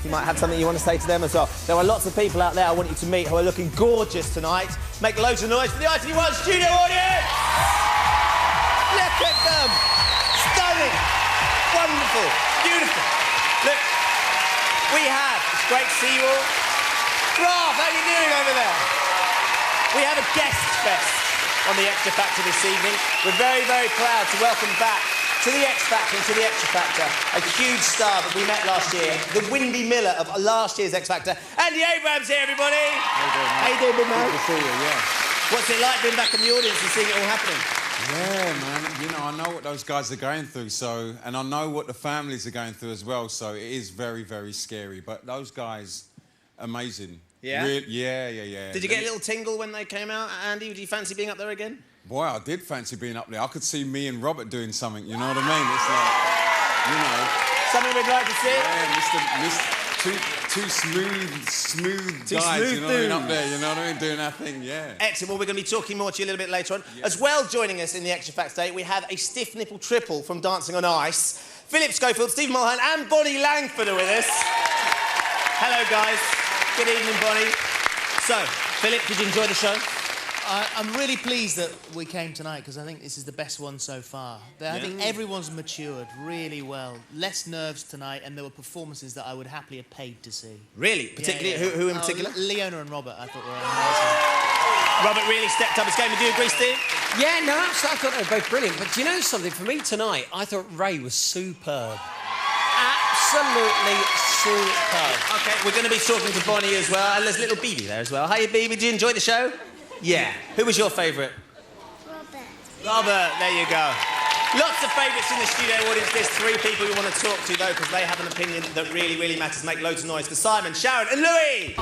You might have something you want to say to them as well. There are lots of people out there I want you to meet who are looking gorgeous tonight. Make loads of noise for the ITV1 studio audience! Look at them! Stunning! Wonderful! Beautiful! Look, we have, it's great to see you all. Graf, how are you doing over there? We have a guest fest on the Xtra Factor this evening. We're very, very proud to welcome back to the X Factor and to the Xtra Factor a huge star that we met last year, the Windy Miller of last year's X Factor. Andy Abraham's here, everybody. How you doing, big man? Good to see you, yeah. What's it like being back in the audience and seeing it all happening? Yeah, man. You know, I know what those guys are going through, and I know what the families are going through as well, so it is very, very scary. But those guys, amazing. Yeah? Yeah. Did you get a little tingle when they came out, Andy? Did you fancy being up there again? Boy, I did fancy being up there. I could see me and Robert doing something, you know what I mean? It's like, you know... Something we'd like to see? Yeah, two smooth guys, you know what I mean, up there, you know what I mean, doing our thing, yeah. Excellent. Well, we're going to be talking more to you a little bit later on. Yeah. As well, joining us in the Xtra Factor today, we have a stiff nipple triple from Dancing on Ice. Philip Schofield, Stephen Mulhern and Bonnie Langford are with us. Hello, guys. Good evening, Bonnie. So, Philip, did you enjoy the show? I'm really pleased that we came tonight because I think this is the best one so far. I think everyone's matured really well. Less nerves tonight, and there were performances that I would happily have paid to see. Really? Particularly? Yeah. Who in particular? Leona and Robert, I thought were amazing. Robert really stepped up his game. Do you agree, Steve? Yeah, no, absolutely. I thought they were both brilliant. But do you know something? For me tonight, I thought Ray was superb. Absolutely superb. OK, we're going to be talking to Bonnie as well. And there's little Bibi there as well. Hiya, Bibi. Did you enjoy the show? Yeah. Who was your favourite? Robert, there you go. Lots of favourites in the studio audience. There's three people we want to talk to, though, because they have an opinion that really, really matters. Make loads of noise for Simon, Sharon and Louis!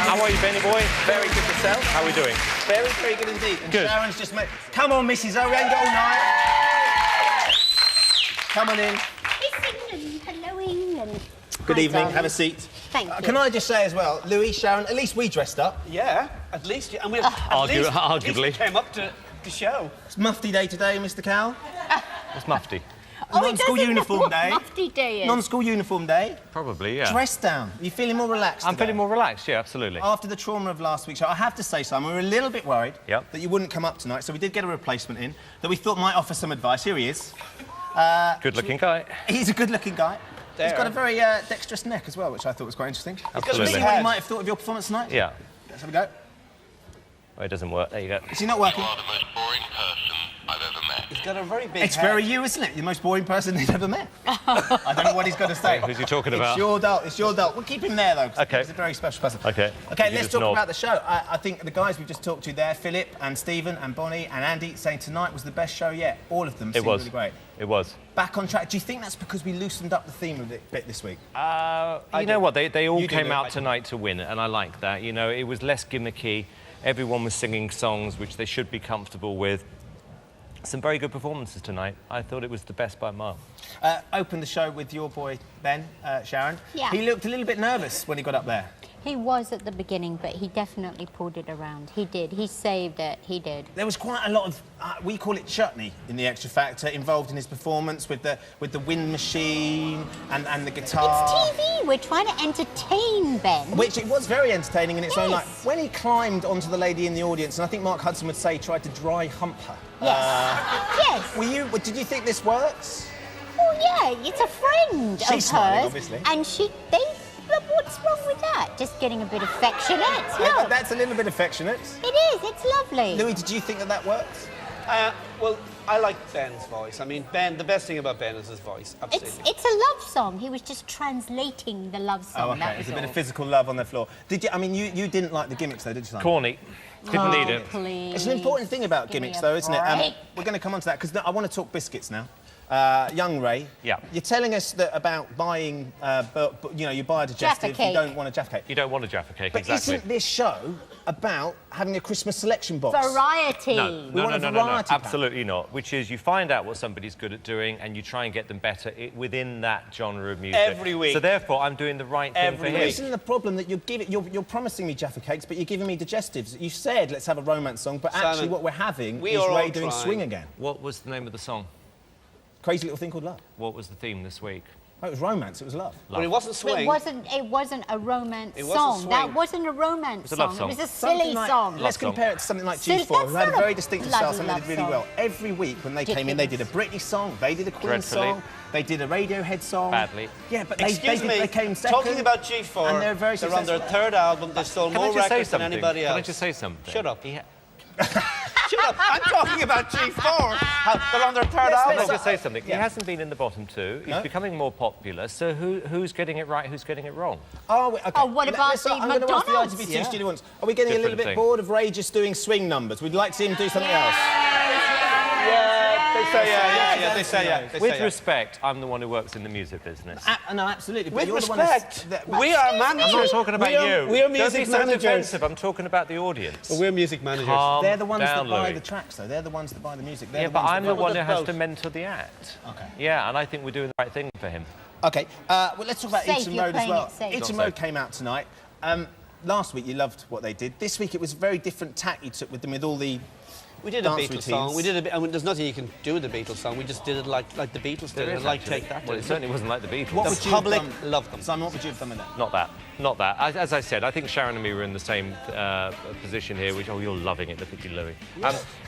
How are you, Benny boy? Very good yourself. How are we doing? Very, very good indeed. And good. Sharon's just made... Come on, Mrs. O, we ain't got all night. Come on in. Helloing and... Good evening. Have a seat. Thank you. Can I just say as well, Louis, Sharon, at least we dressed up. Yeah, at least. And we arguably came up to the show. It's Mufti Day today, Mr. Cowell. What's Mufti? Non-school uniform day. Mufti Day is. Non-school uniform day. Probably, yeah. Dress down. Are you feeling more relaxed I'm today? feeling more relaxed, yeah, absolutely. After the trauma of last week's show, I have to say, Simon, we were a little bit worried that you wouldn't come up tonight, so we did get a replacement in that we thought might offer some advice. Here he is. Good-looking guy. He's a good-looking guy. He's got a very dexterous neck as well, which I thought was quite interesting. Absolutely. He's got what you might have thought of your performance tonight? Yeah. Let's have a go. Oh, it doesn't work. There you go. Is he not working? You are the most boring person I've ever met. He's got a very big It's head. very you, isn't it? You're the most boring person he's ever met. I don't know what he's got to say. Who's he talking about? It's your doll. It's your doll. We'll keep him there, though, 'cause OK. he's a very special person. OK. OK, let's talk about the show. I think the guys we've just talked to there, Philip and Stephen and Bonnie and Andy, saying tonight was the best show yet. All of them seemed really great. It was. Back on track. Do you think that's because we loosened up the theme a bit this week? You know what? They all came out tonight to win, and I like that. You know, it was less gimmicky. Everyone was singing songs which they should be comfortable with. Some very good performances tonight. I thought it was the best by a mile. Opened the show with your boy, Ben, Sharon. Yeah. He looked a little bit nervous when he got up there. He was at the beginning, but he definitely pulled it around. He did. He saved it. He did. There was quite a lot of, we call it chutney in the Xtra Factor, involved in his performance with the wind machine and the guitar. It's TV. We're trying to entertain Ben. Which it was very entertaining in its own right. When he climbed onto the lady in the audience, and I think Mark Hudson would say he tried to dry hump her. Yes. Yes. Did you think this works? Oh, yeah. It's a friend of hers. She's smiling, obviously. And what's wrong with that? Just getting a bit affectionate. Look. That's a little bit affectionate. It is. It's lovely. Louis, did you think that worked? Well, I like Ben's voice. I mean, Ben, the best thing about Ben is his voice. Absolutely. It's a love song. He was just translating the love song. Oh, OK. There's a bit of physical love on the floor. Did you? I mean, you didn't like the gimmicks, though, did you, Simon? Corny. Didn't need it. Please. It's an important thing about gimmicks, though, isn't it? We're going to come on to that, because I want to talk biscuits now. young Ray. Yeah. You're telling us that about buying, you buy a digestive, Jaffa you don't want a Jaffa cake. You don't want a Jaffa cake, But exactly. isn't this show about having a Christmas selection box? Variety. We want a variety pack. Absolutely not. Which is you find out what somebody's good at doing and you try and get them better within that genre of music. Every week. So therefore, I'm doing the right thing for him. Isn't the problem that you're promising me Jaffa cakes, but you're giving me digestives? You said let's have a romance song, but actually Simon, what we're having we is are all Ray doing trying. Swing Again. What was the name of the song? Crazy Little Thing Called Love. What was the theme this week? Oh, it was romance, it was love. But it wasn't swing. It wasn't a romance It wasn't song. swing. That wasn't a romance It was a love song. It song. was a silly song. Let's song. compare it to something like Silly- G4, who that's had a not very a distinctive bloody style, something they did really love well. song. Every week when they came in, they did a Britney song, they did a Queen Dreadfully. song, they did a Radiohead song. Badly. Yeah, but Excuse me, they came second. talking about G4, and they're very they're on their successful. third album, they sold Can I more just say records than something? anybody else. Can I just say something? Shut up. Yeah. Shut up, I'm talking about G4. They're on their third Can I album. just say something? Yeah. He hasn't been in the bottom two. He's No? becoming more popular. So who's getting it right? Who's getting it wrong? Okay. Oh, what about Let's start- the I'm going to ask the McDonald's? ITV2 Yeah. studio ones. Are we getting a little Different bit thing. bored of Ray just doing swing numbers? We'd like to see him do something else. Yeah, they say yeah, they say yeah. They With say yeah. respect, I'm the one who works in the music business. No, absolutely. But With you're the one respect, that- we are I'm not managers. talking about we are, you. We are Don't music be so managers. defensive. I'm talking about the audience. We're music managers. Calm They're the ones down, that buy Louis. the tracks, though. They're the ones that buy the music. They're Yeah, the but ones I'm that the buy- one who has both. to mentor the act. Okay. Yeah, and I think we're doing the right thing for him. Okay, well, let's talk about Safe, Eton you're Road as playing well. it safe. Eton Not Road safe. came out tonight. Last week you loved what they did. This week it was a very different tack you took with them, with all the We did a dance Beatles routines. song. We did a bit. I mean, there's nothing you can do with the Beatles song. We just did it like the Beatles did. There it. is Like actually. Take That. Well, it did. certainly wasn't like the Beatles. What The would you have public done? loved them. Simon, what would you have done with that? Not that. Not that. As I said, I think Sharon and me were in the same position here, which, oh, you're loving it, look at you, Louis.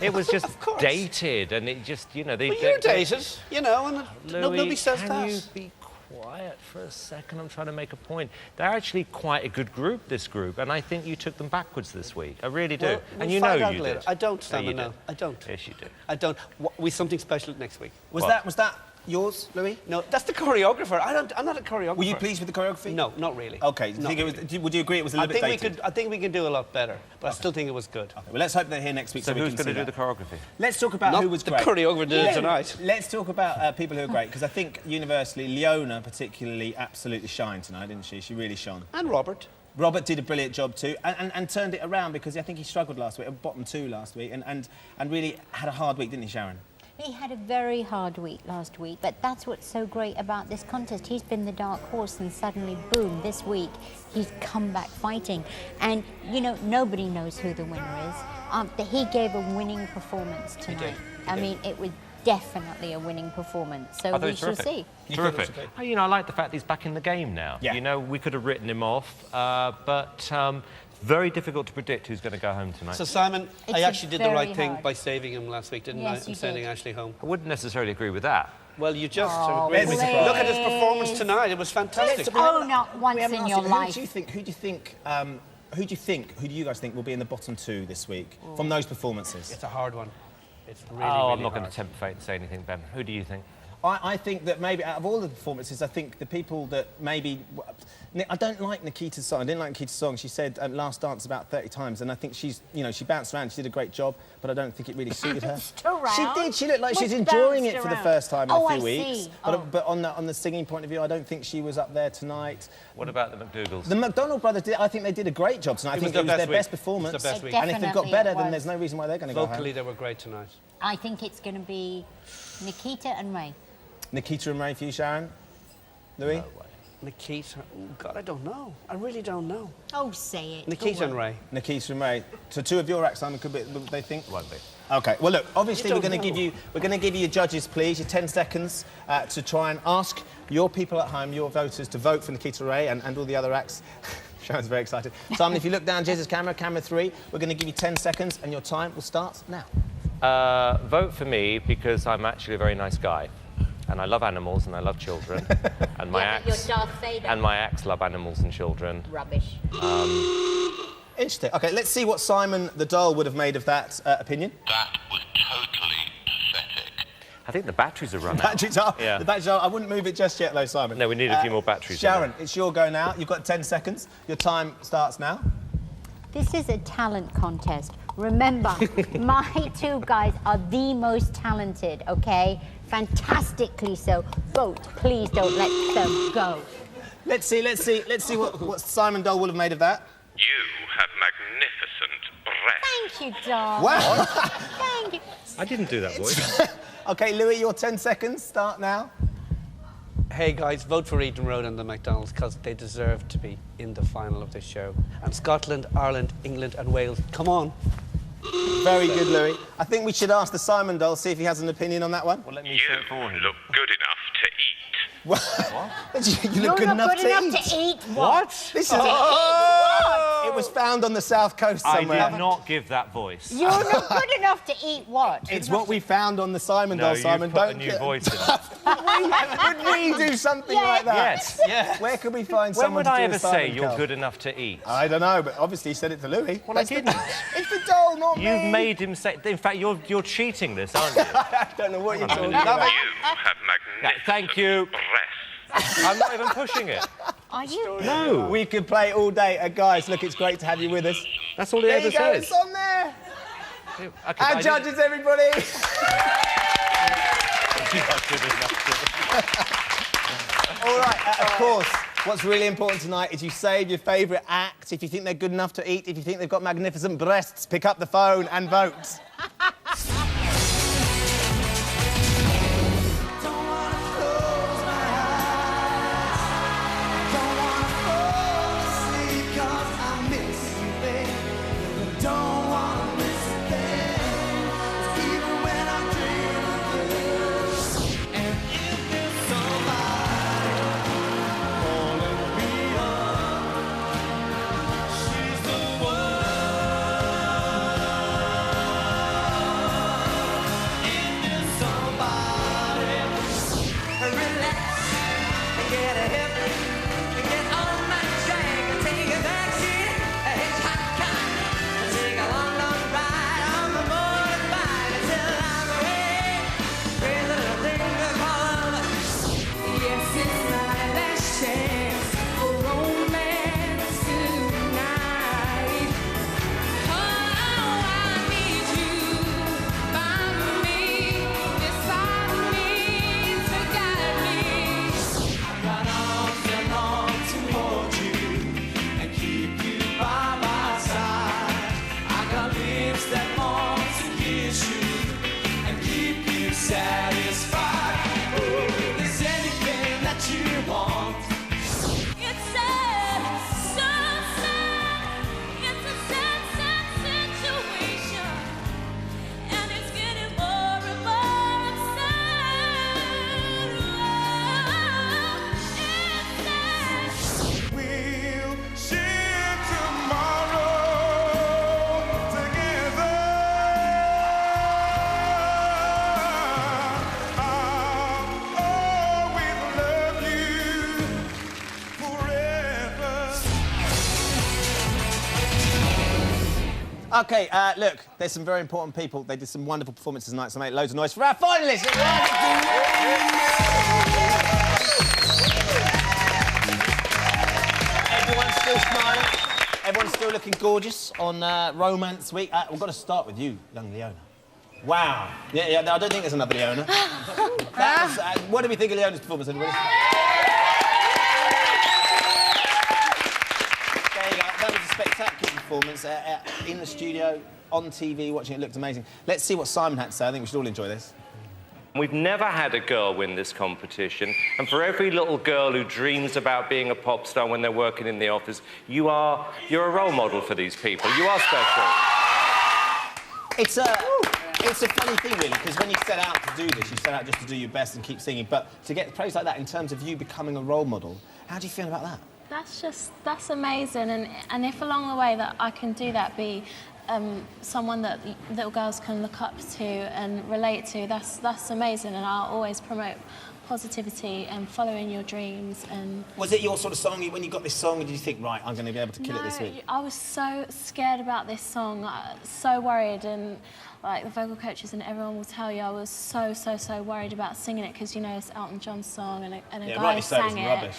It was just Of course. dated, and it just, you know, they... Well, you're dated, you know, and Louis, nobody says can that. you be quiet for a second? I'm trying to make a point. They're actually quite a good group, this group, and I think you took them backwards this week. I really do. Well, and we'll you know find out you later. did. I don't, No, Simon, you no. did. I don't. Yes, you do. I don't. We something special next week. Was What? that yours, Louis? No, that's the choreographer. I'm not a choreographer. Were you pleased with the choreography? No, not really. Okay, do you Not think really. would you agree it was a I little think bit dated? I think we could do a lot better, but I still think it was good. Okay, well, let's hope they're here next week So so we who's can going see to do that. the choreography? Let's talk about Not who was the great. choreographer did it tonight. Let's talk about people who are great, because I think universally, Leona particularly absolutely shined tonight, didn't she? She really shone. And Robert. Robert did a brilliant job too, and turned it around, because I think he struggled last week, bottom two last week, and really had a hard week, didn't he, Sharon? He had a very hard week last week, but that's what's so great about this contest. He's been the dark horse, and suddenly, boom, this week, he's come back fighting. And, you know, nobody knows who the winner is. He gave a winning performance tonight. I mean, it was definitely a winning performance, so I thought we it was shall terrific. see. Terrific. Oh, you know, I like the fact he's back in the game now. Yeah. You know, we could have written him off, but very difficult to predict who's going to go home tonight. So Simon, It's I actually did the very right thing hard. by saving him last week, didn't Yes, I? you And sending did. Ashley home. I wouldn't necessarily agree with that. Well, you just Oh, agreed with please. me. Look at his performance tonight. It was fantastic. Oh, not once We haven't in asked your you, life. Who do you guys think will be in the bottom two this week from those performances? It's a hard one. It's really, Oh, really I'm not going hard. to tempt fate and say anything, Ben. Who do you think? I think that maybe out of all the performances, I think the people that maybe... I don't like Nikita's song. I didn't like Nikita's song. She said Last Dance about 30 times, and I think she's, you know, she bounced around. She did a great job, but I don't think it really suited her. Bounced around? She did. She looked like she's What's enjoying bounced it for the around? first time in Oh, a few I weeks. see. But on the singing point of view, I don't think she was up there tonight. What about the McDougalls? The McDonald brothers I think they did a great job tonight. I think it was their best performance. It was their best week. And if they've got Definitely better, it then was. there's no reason why they're going to go Vocally, home. they were great tonight. I think it's going to be Nikita and Ray. Nikita and Ray for you, Sharon? Louis? Nikita, oh God, I don't know. I really don't know. Oh, say it. Nikita Go and on. Ray. Nikita and Ray. So two of your acts, Simon, could be, they think? Won't be. Okay. Well, look. Obviously, You we're don't going to give know. you. We're going to give you your judges, please. Your 10 seconds to try and ask your people at home, your voters, to vote for Nikita Ray and all the other acts. Sharon's very excited. Simon, if you look down Jez's camera 3, we're going to give you 10 seconds, and your time will start now. Vote for me because I'm actually a very nice guy. And I love animals and I love children. And my Yeah, but acts you're Darth Vader. and my acts love animals and children. Rubbish. Interesting. Okay, let's see what Simon the doll would have made of that opinion. That was totally pathetic. I think the batteries are run out. Batteries are. Yeah. The batteries are. I wouldn't move it just yet, though, Simon. No, we need a few more batteries in Sharon, it's your go now. You've got 10 seconds. Your time starts now. This is a talent contest. Remember, my two guys are the most talented, okay? Fantastically so. Vote, please don't let them go. Let's see what Simon Dole would have made of that. You have magnificent breasts. Thank you, darling. Wow. Thank you. I didn't do that voice. OK, Louis, your 10 seconds start now. Hey guys, vote for Eden Road and the McDonald's because they deserve to be in the final of this show. And Scotland, Ireland, England and Wales, come on. Very good, Louis. I think we should ask the Simon Dole, see if he has an opinion on that one. Well, let me You say it for him. look good enough to eat. What? You look good You're enough not good enough eat. to eat What? This is It was found on the south coast I somewhere. did not give that voice. You're not good enough to eat what? It's what we found on the Simon No, Dole, you Simon. put Don't a new get- voice in. Would we do something like that? Yes. Yeah. Where could we find When someone would to I do a ever say Simon you're Cowell? good enough to eat? I don't know, but obviously he said it to Louis. Well, I didn't. It's the Dole, not me. You've made him say... In fact, you're cheating this, aren't you? I don't know what you're talking You about. have Yeah, magnificent thank you. breasts. I'm not even pushing it. Are you? No. We could play all day. Guys, look, it's great to have you with us. That's all he There ever you go, says. it's on there. Okay, Our judges, everybody. All right, of course, what's really important tonight is you save your favourite act. If you think they're good enough to eat, if you think they've got magnificent breasts, pick up the phone and vote. OK, look, there's some very important people. They did some wonderful performances tonight, so make loads of noise for our finalists. Everyone's still smiling. Everyone's still looking gorgeous on Romance Week. We've got to start with you, young Leona. Wow. Yeah, I don't think there's another Leona. What do we think of Leona's performance, anybody? That was a spectacular performance in the studio, on TV, watching it looked amazing. Let's see what Simon had to say. I think we should all enjoy this. We've never had a girl win this competition, and for every little girl who dreams about being a pop star when they're working in the office, you're a role model for these people. You are special. It's a funny thing, really, because when you set out to do this, you set out just to do your best and keep singing. But to get praise like that in terms of you becoming a role model, how do you feel about that? That's amazing, and if along the way that I can do that, be someone that little girls can look up to and relate to, that's amazing, and I'll always promote positivity and following your dreams. And was it your sort of song? When you got this song, did you think, right, I'm going to be able to kill it this week? I was so scared about this song, so worried, and like the vocal coaches and everyone will tell you, I was so worried about singing it because, you know, it's Elton John's song and a guy sang it. Rubbish.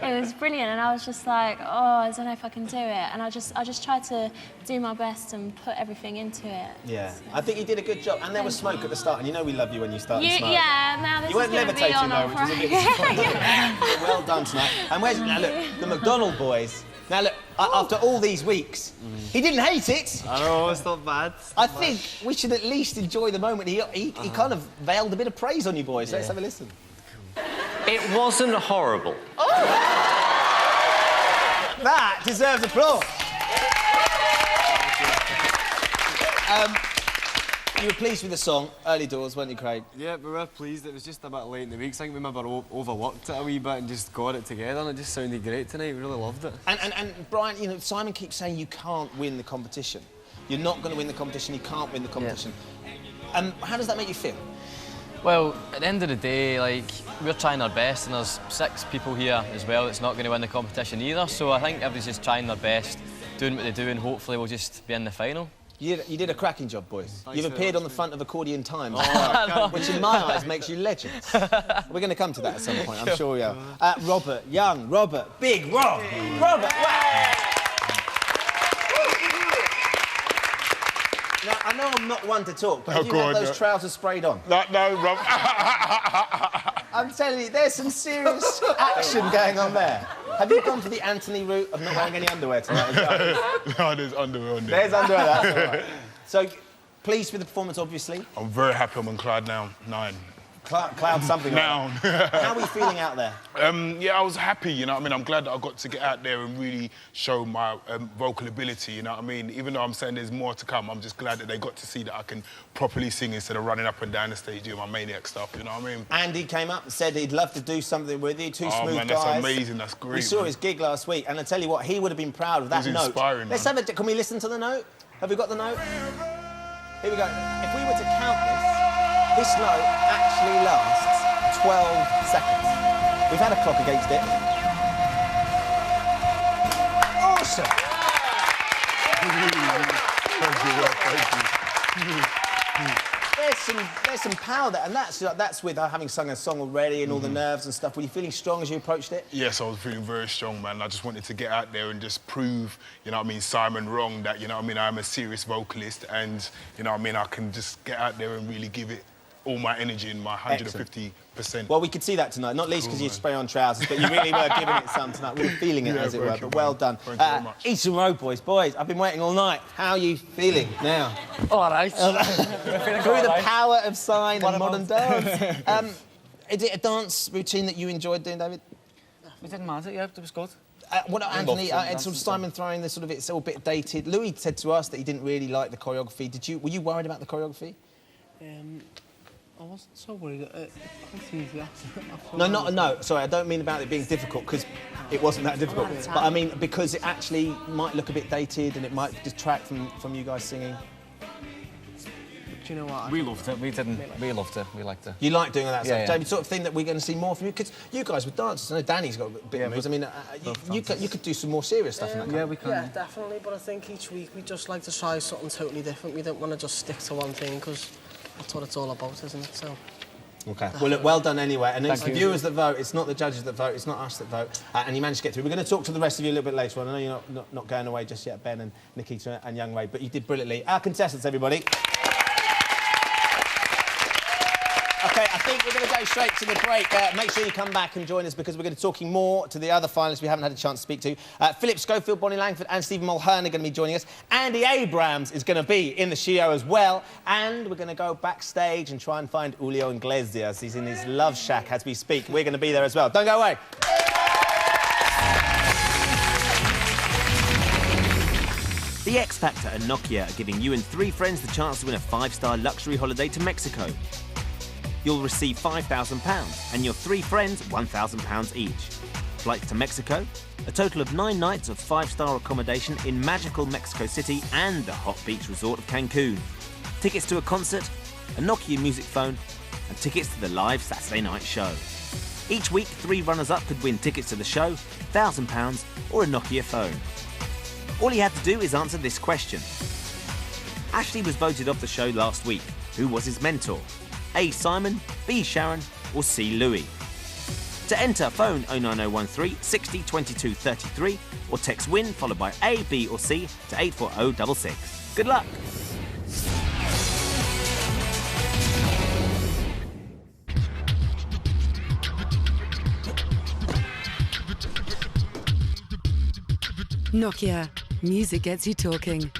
It was brilliant, and I was just like, oh, I don't know if I can do it. And I just tried to do my best and put everything into it. Yeah, so. I think you did a good job. And there was smoke at the start, and you know we love you when you start to smoke. Yeah, now this you weren't is going to be levitating on though, which is a bit disappointing. Well done tonight. And where's now look, the McDonald boys. Now look, after all these weeks, he didn't hate it. I know, it's not bad. I think we should at least enjoy the moment. He kind of veiled a bit of praise on you boys. Yeah. Let's have a listen. It wasn't horrible. Oh! That deserves applause. You were pleased with the song, early doors, weren't you, Craig? Yeah, we were pleased. It was just a bit late in the week. I think we maybe overworked it a wee bit and just got it together, and it just sounded great tonight. We really loved it. And Brian, you know, Simon keeps saying you can't win the competition. You're not going to win the competition. You can't win the competition. Yeah. How does that make you feel? Well, at the end of the day, like, we're trying our best, and there's 6 people here as well that's not going to win the competition either. So I think everybody's just trying their best, doing what they do, and hopefully we'll just be in the final. You did a cracking job, boys. You've appeared on the front of Accordion Times, which in my eyes makes you legends. We're going to come to that at some point, I'm sure we are. Robert, young Robert, big Rob. Robert, Now, I know I'm not one to talk, but have you had those trousers sprayed on? No, Rob. I'm telling you, there's some serious action going on there. Have you gone for the Anthony route of not wearing any underwear tonight as well? No, there's underwear on there. There's underwear, that's all right. So, pleased with the performance, obviously? I'm very happy I'm on Cloud now, 9. Cloud something now. How are you feeling out there? Yeah, I was happy, you know what I mean? I'm glad that I got to get out there and really show my vocal ability, you know what I mean? Even though I'm saying there's more to come, I'm just glad that they got to see that I can properly sing instead of running up and down the stage doing my maniac stuff, you know what I mean? Andy came up and said he'd love to do something with you, two smooth man, guys. that's amazing, that's great. We saw his gig last week, and I tell you what, he would have been proud of that note. It was inspiring, Let's have can we listen to the note? Have we got the note? Here we go. If we were to count this note actually lasts 12 seconds. We've had a clock against it. Awesome! There's some power there, and that's with having sung a song already and all the nerves and stuff. Were you feeling strong as you approached it? Yes, I was feeling very strong, man. I just wanted to get out there and just prove, you know what I mean, Simon wrong, that, you know what I mean, I'm a serious vocalist, and, you know what I mean, I can just get out there and really give it all my energy and my 150%. Well, we could see that tonight, not least because you spray on trousers, but you really were giving it some tonight. We were feeling it, as it were, but well done. Thank you very much. Eastern Road Boys, I've been waiting all night. How are you feeling now? All right. Through the power of sign and modern dance. Is it a dance routine that you enjoyed doing, David? We didn't mind it, yeah, it was good. What Anthony, and sort of Simon throwing this sort of, it's all a bit dated. Louis said to us that he didn't really like the choreography. Were you worried about the choreography? I wasn't so worried. No, sorry, I don't mean about it being difficult, because it wasn't that difficult. But I mean, because it actually might look a bit dated and it might detract from you guys singing. Do you know what? We loved it. We loved it. We liked it. You like doing that stuff? Yeah. David, sort of thing that we're going to see more from you? Because you guys were dancers. I know Danny's got a bit of moves. I mean, you could do some more serious stuff in that. Yeah, we can. Yeah, definitely. But I think each week we just like to try something totally different. We don't want to just stick to one thing, because that's what it's all about, isn't it? So. OK. Well, look, well done anyway. And it's the viewers that vote. It's not the judges that vote. It's not us that vote. And you managed to get through. We're going to talk to the rest of you a little bit later on. I know you're not going away just yet, Ben and Nikita and Young Ray, but you did brilliantly. Our contestants, everybody. OK, I think we're going to go straight to the break. Make sure you come back and join us, because we're going to be talking more to the other finalists we haven't had a chance to speak to. Philip Schofield, Bonnie Langford and Stephen Mulhern are going to be joining us. Andy Abrams is going to be in the studio as well. And we're going to go backstage and try and find Julio Iglesias. He's in his love shack as we speak. We're going to be there as well. Don't go away. The X Factor and Nokia are giving you and 3 friends the chance to win a 5-star luxury holiday to Mexico. You'll receive £5,000 and your 3 friends £1,000 each. Flights to Mexico, a total of 9 nights of 5-star accommodation in magical Mexico City and the hot beach resort of Cancun. Tickets to a concert, a Nokia music phone and tickets to the live Saturday night show. Each week, 3 runners-up could win tickets to the show, £1,000 or a Nokia phone. All he had to do is answer this question. Ashley was voted off the show last week. Who was his mentor? A. Simon, B. Sharon or C. Louis? To enter, phone 09013 60 22 33 or text WIN followed by A, B or C to 84066. Good luck! Nokia. Music gets you talking.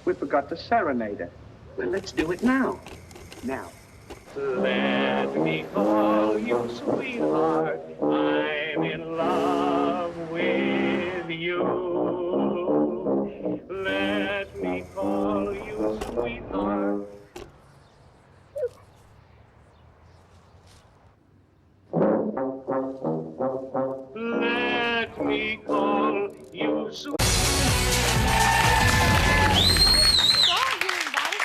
We forgot the serenader. Well, let's do it now. Now. Let me call you sweetheart. I'm in love with you. Let me call you sweetheart. Let me call you sweetheart.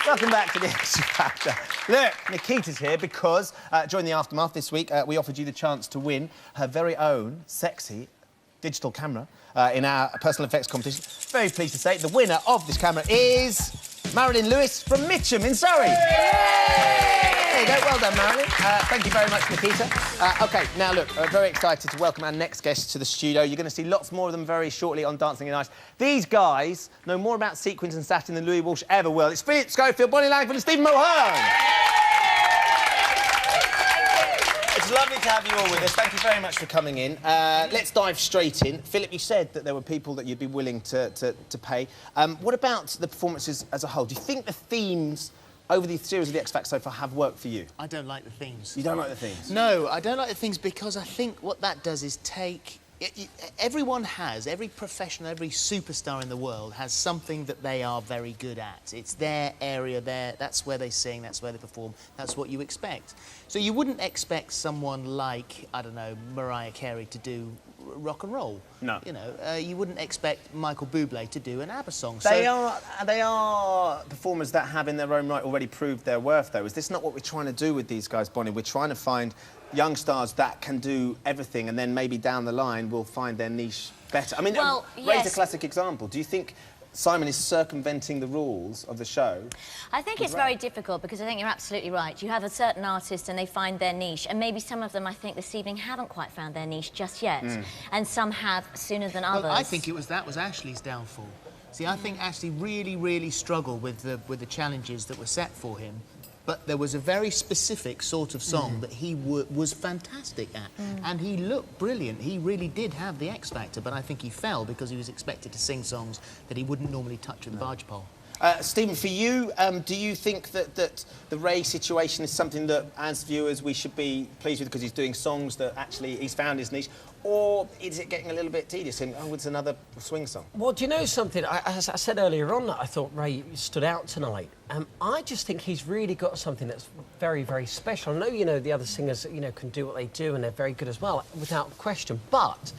Welcome back to the Xtra Factor. Look, Nikita's here because during the Aftermath this week, we offered you the chance to win her very own sexy digital camera in our personal effects competition. Very pleased to say the winner of this camera is Marilyn Lewis from Mitcham in Surrey. There you go, well done, Marilyn. Thank you very much, Nikita. OK, now look, very excited to welcome our next guest to the studio. You're going to see lots more of them very shortly on Dancing in Ice. These guys know more about sequins and satin than Louis Walsh ever will. It's Philip Schofield, Bonnie Langford and Stephen Mulhern. It's lovely to have you all with us. Thank you very much for coming in. Let's dive straight in. Philip, you said that there were people that you'd be willing to pay. What about the performances as a whole? Do you think the themes over the series of the X Factor so far have worked for you? I don't like the themes. You don't like the themes? No, I don't like the themes because I think what that does is take... everyone has, every professional, every superstar in the world has something that they are very good at. It's their area, that's where they sing, that's where they perform, that's what you expect. So you wouldn't expect someone like, I don't know, Mariah Carey to do rock and roll. No. You know, you wouldn't expect Michael Bublé to do an ABBA song. They are performers that have in their own right already proved their worth, though. Is this not what we're trying to do with these guys, Bonnie? We're trying to find young stars that can do everything, and then maybe down the line we'll find their niche better. I mean, well, raise a classic example. Do you think Simon is circumventing the rules of the show? I think it's very difficult because I think you're absolutely right. You have a certain artist and they find their niche, and maybe some of them, I think, this evening haven't quite found their niche just yet, and some have sooner than others. Well, I think that was Ashley's downfall. See, I think Ashley really struggled with the challenges that were set for him. But there was a very specific sort of song that he was fantastic at. And he looked brilliant. He really did have the X Factor, but I think he fell because he was expected to sing songs that he wouldn't normally touch with the barge pole. Stephen, for you, do you think that the Ray situation is something that, as viewers, we should be pleased with because he's doing songs that actually he's found his niche? Or is it getting a little bit tedious and, oh, it's another swing song? Well, do you know something? As I said earlier on, that I thought Ray stood out tonight. I just think he's really got something that's very, very special. I know, you know, the other singers, you know, can do what they do and they're very good as well, without question. But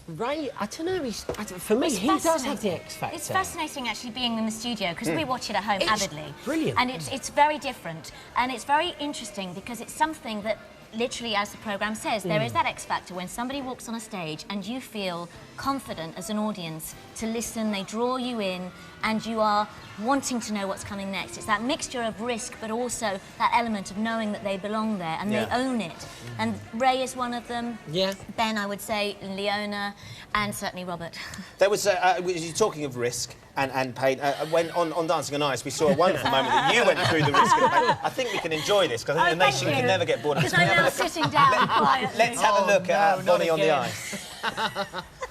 Ray, I don't know, for me, he does have the X Factor. It's fascinating, actually, being in the studio, because we watch it at home avidly. Brilliant. And it's very different. And it's very interesting because it's something that, literally, as the programme says, there is that X Factor when somebody walks on a stage and you feel confident as an audience to listen, they draw you in, and you are wanting to know what's coming next. It's that mixture of risk, but also that element of knowing that they belong there and they own it. And Ray is one of them. Yeah. Ben, I would say, Leona, and certainly Robert. There was, you're talking of risk and pain. When on Dancing on Ice, we saw a wonderful moment that you went through the risk and pain. I think we can enjoy this, because I think the nation can never get bored of this. Because I'm now sitting down quietly. Let's have a look at Bonnie on the ice.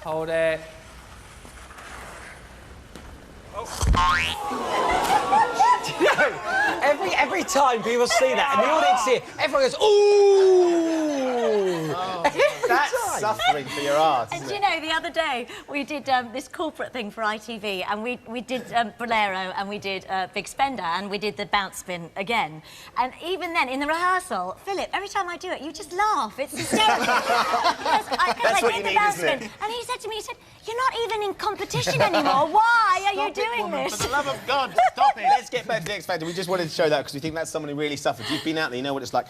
Hold it. You know, every time people see that and the audience see it, everyone goes, ooh! suffering for your art, And isn't you it? know, the other day we did this corporate thing for ITV, and we did Bolero, and we did Big Spender, and we did the bounce spin again. And even then, in the rehearsal, Philip, every time I do it, you just laugh. It's hysterical. Because I did the bounce spin, and he said to me, he said, "You're not even in competition anymore. Why are you doing this?" For the love of God, stop it. Let's get back to the X Factor. We just wanted to show that because we think that's someone who really suffered. You've been out there, you know what it's like.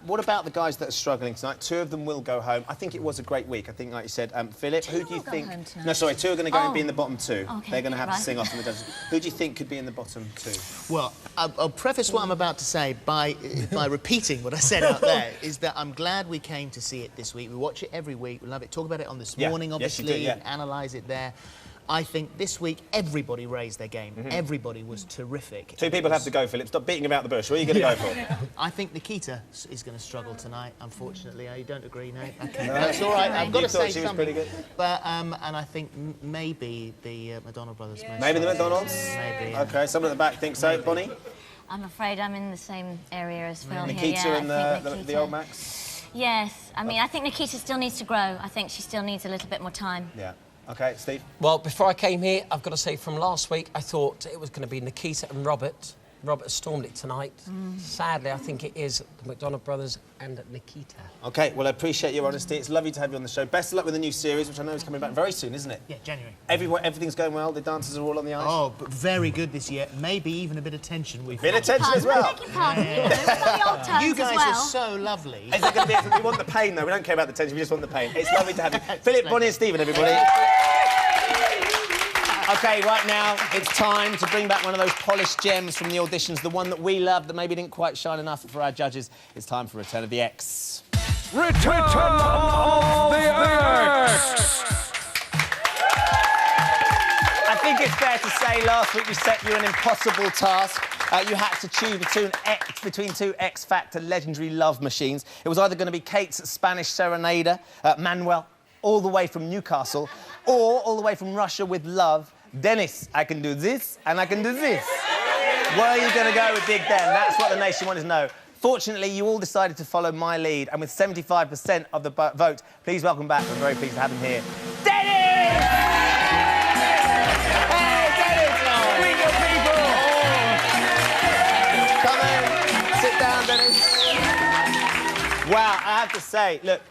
What about the guys that are struggling tonight? 2 of them will go home. I think it was a great week. I think, like you said, Philip, who do you think... No, sorry, 2 are going to go and be in the bottom 2. Okay, They're going to have right. to sing off from the judges. Who do you think could be in the bottom 2? Well, I'll preface what I'm about to say by repeating what I said out there, is that I'm glad we came to see it this week. We watch it every week. We love it. Talk about it on This Morning, Yes, you obviously, do, yeah. and analyse it there. I think this week everybody raised their game. Everybody was terrific. 2 people have to go, Philip. Stop beating about the bush. What are you going to go for? I think Nikita is going to struggle tonight, unfortunately. I don't agree, no? Okay. No. That's all right. I've got You to thought say she was something. pretty good? But, and I think maybe the McDonald brothers. Maybe the McDonalds? Maybe. OK, someone at the back thinks so. Bonnie? I'm afraid I'm in the same area as Phil Nikita here. Yeah, and I think the Nikita. old Max? Yes. I mean, I think Nikita still needs to grow. I think she still needs a little bit more time. Yeah. OK, Steve? Well, before I came here, I've got to say from last week, I thought it was going to be Nikita and Robert. Robert stormed it tonight. Sadly, I think it is the McDonald brothers and Nikita. OK, well, I appreciate your honesty. It's lovely to have you on the show. Best of luck with the new series, which I know is coming back very soon, isn't it? Yeah, January. Everything's going well? The dancers are all on the ice? Oh, but very good this year. Maybe even a bit of tension. Bit of tension as well? You guys are so lovely. Is there going to be... We want the pain, though. We don't care about the tension. We just want the pain. It's lovely to have you. Philip, Bonnie and Stephen, everybody. OK, right now, it's time to bring back one of those polished gems from the auditions, the one that we loved that maybe didn't quite shine enough for our judges. It's time for Return of the X. Return of the X! I think it's fair to say last week we set you an impossible task. You had to choose between 2 X Factor legendary love machines. It was either going to be Kate's Spanish serenader, Manuel, all the way from Newcastle, or all the way from Russia with love, Dennis. I can do this and I can do this. Where are you going to go with Big Den? That's what the nation wanted to know. Fortunately, you all decided to follow my lead, and with 75% of the vote, please welcome back, we're very pleased to have him here, Dennis! Hey, Dennis! Bring your people! Come in, sit down, Dennis. Wow, I have to say, look,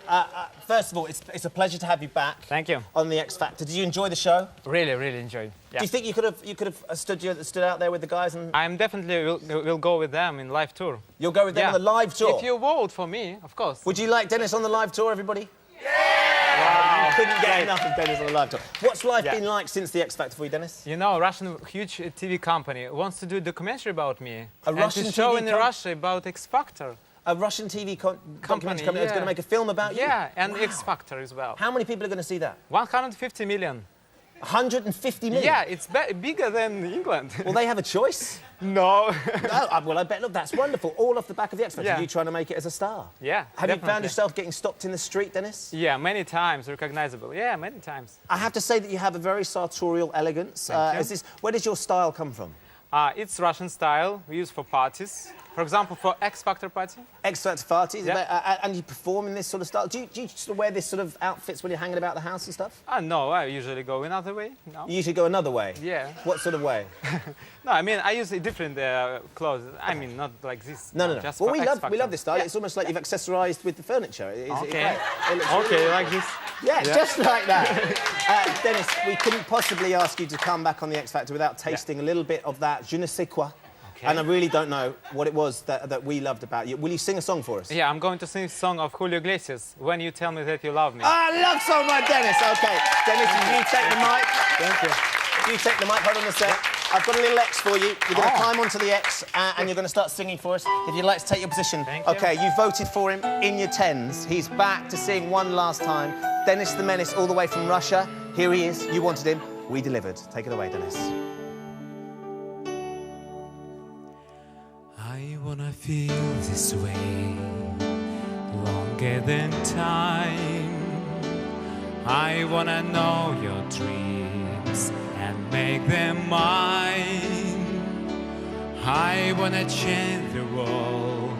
first of all, it's a pleasure to have you back. Thank you. On the X Factor. Did you enjoy the show? Really, really enjoyed. Yeah. Do you think you could have stood out there with the guys and? I'm definitely will go with them in live tour. You'll go with them on the live tour. If you vote for me, of course. Would you like Dennis on the live tour, everybody? Yeah! Wow, you couldn't get enough of Dennis on the live tour. What's life been like since the X Factor for you, Dennis? You know, Russian huge TV company wants to do a documentary about me. A Russian to show TV in Russia about X Factor. A Russian TV documentary company that's going to make a film about you? Yeah, and Wow. X Factor as well. How many people are going to see that? 150 million. 150 million? Yeah, it's bigger than England. Will they have a choice? No. No, well, I bet, look, that's wonderful. All off the back of the X Factor, Yeah. you trying to make it as a star. Yeah, Have you definitely. found yourself getting stopped in the street, Dennis? Yeah, many times, recognizable. Yeah, many times. I have to say that you have a very sartorial elegance. Thank you. Where does your style come from? It's Russian style, we use for parties. For example, for X Factor party. X Factor parties? Yeah. And you perform in this sort of style? Do you sort of wear this sort of outfits when you're hanging about the house and stuff? No, I usually go another way. No. You usually go another way? Yeah. What sort of way? No, I mean, I use different clothes. I mean, not like this. No. Just Well, for we X love Factor. this style. Yeah. It's almost like you've accessorised with the furniture. Okay. It looks Okay, really- like this. Yeah, just like that. Dennis, we couldn't possibly ask you to come back on the X Factor without tasting a little bit of that je ne sais quoi. Okay. And I really don't know what it was that we loved about you. Will you sing a song for us? Yeah, I'm going to sing a song of Julio Iglesias, When You Tell Me That You Love Me. I love song by Dennis. OK, Dennis, you take the mic. Thank you. You take the mic, hold on a sec. I've got a little X for you. You're going to climb onto the X and you're going to start singing for us. If you'd like to take your position. Thank you. OK, you voted for him in your tens. He's back to sing one last time. Dennis the Menace, all the way from Russia. Here he is. You wanted him. We delivered. Take it away, Dennis. I wanna feel this way longer than time. I wanna know your dreams and make them mine. I wanna change the world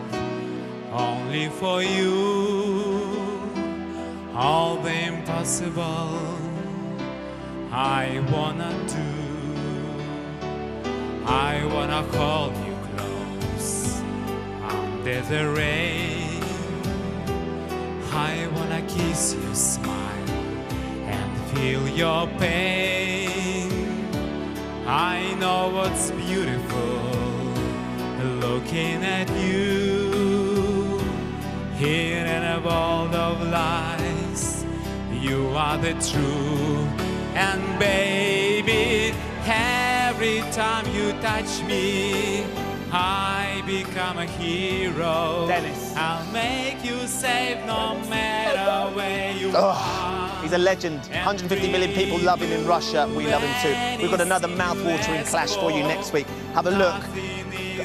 only for you. all the impossible I wanna do. I wanna hold you close under the rain. I wanna kiss your smile and feel your pain. I know what's beautiful looking at you. Here in a world of lies, you are the truth. And baby, every time you touch me, I become a hero. Dennis. I'll make you safe no matter where you are. He's a legend. 150 million people love him in Russia. We love him too. We've got another mouth-watering clash for you next week. Have a look.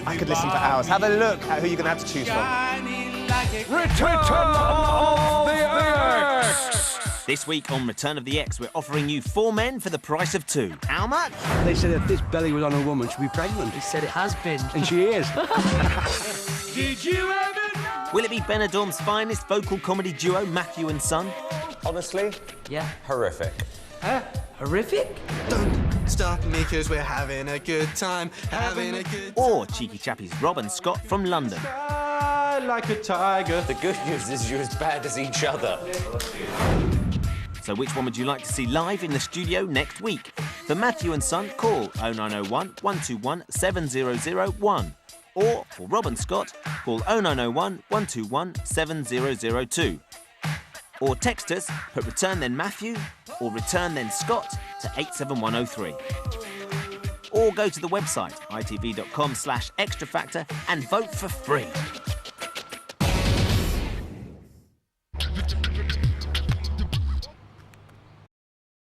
I could listen for hours. Have a look at who you're going to have to choose from. Return of the X! This week on Return of the X, we're offering you 4 men for the price of 2. How much? They said if this belly was on a woman, she'd be pregnant. He said it has been. And she is. Did you ever know? Will it be Benidorm's finest vocal comedy duo, Matthew and Son? Honestly? Yeah. Horrific. Huh? Horrific? Don't stop me because we're having a good time. Having a good time. Or cheeky chappies Rob and Scott from London? Like a tiger. The good news is you're as bad as each other. So which one would you like to see live in the studio next week? For Matthew and Son, call 0901 121 7001. Or for Rob and Scott, call 0901 121 7002. Or text us, put return then Matthew or return then Scott to 87103. Or go to the website itv.com/extrafactor and vote for free.